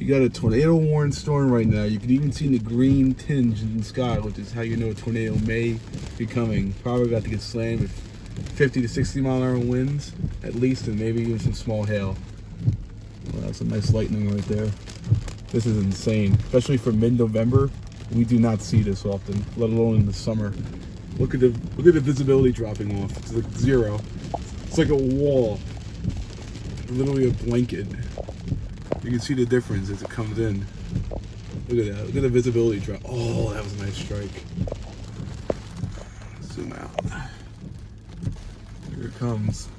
got a tornado warning storm right now. You can even see the green tinge in the sky, which is how you know a tornado may be coming. Probably about to get slammed with 50 to 60 mile an hour winds at least, and maybe even some small hail. Well, that's some nice lightning right there. This is insane, especially for mid-November. We do not see this often, let alone in the summer. Look at the visibility dropping off. It's like zero. It's like a wall, literally a blanket. You can see the difference as it comes in. Look at that. Look at the visibility drop. Oh, that was a nice strike. Zoom out. Here it comes.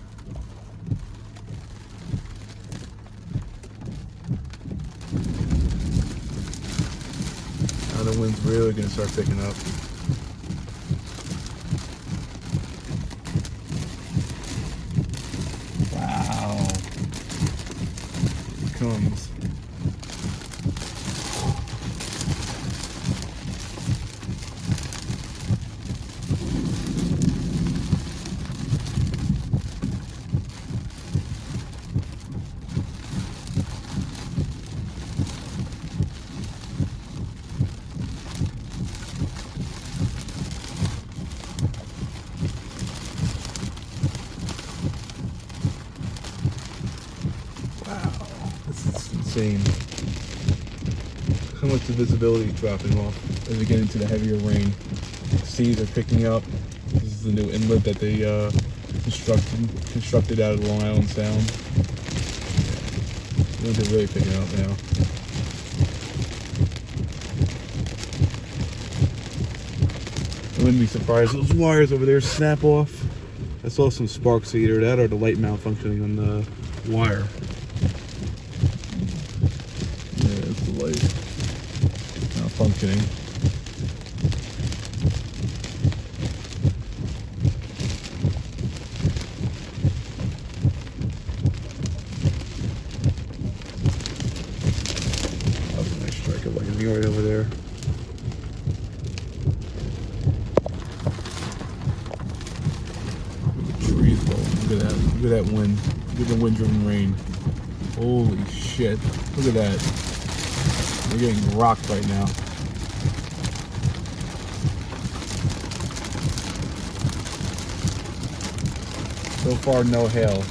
Now the wind's really going to start picking up. Wow. Here it comes. Insane. How much the visibility is dropping off as we get into the heavier rain. Seas are picking up. This is the new inlet that they constructed out of Long Island Sound. They're really picking up now. I wouldn't be surprised those wires over there snap off. I saw some sparks either that or the light malfunctioning on the wire. Light malfunctioning. That was a nice strike of lightning right over there. The trees go. Look at that. Look at that wind. Look at the wind-driven rain. Holy shit. Look at that. We're getting rocked right now. So far, no hail.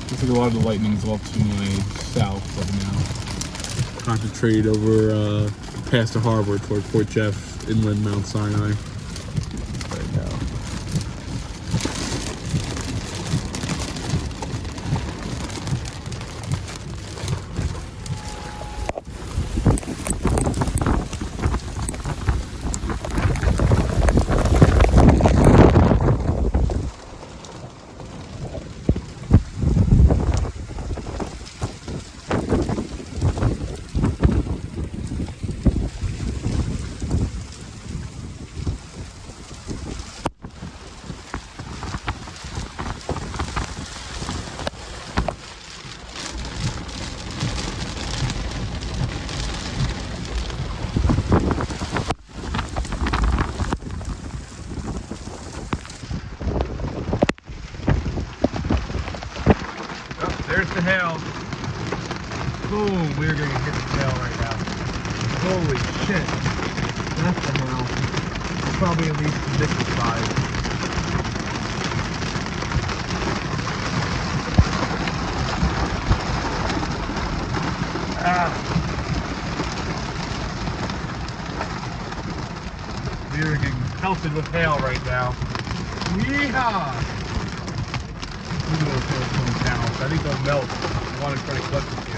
Looks like a lot of the lightning's off to my south right now. Concentrated over past the harbor toward Fort Jeff, inland Mount Sinai. Right now. There's the hail. Boom, we're going to hit the hail right now. Holy shit. That's the hail. It's probably at least this size. We're getting pelted with hail right now. Yeehaw! I think they'll melt. I want to try to collect them.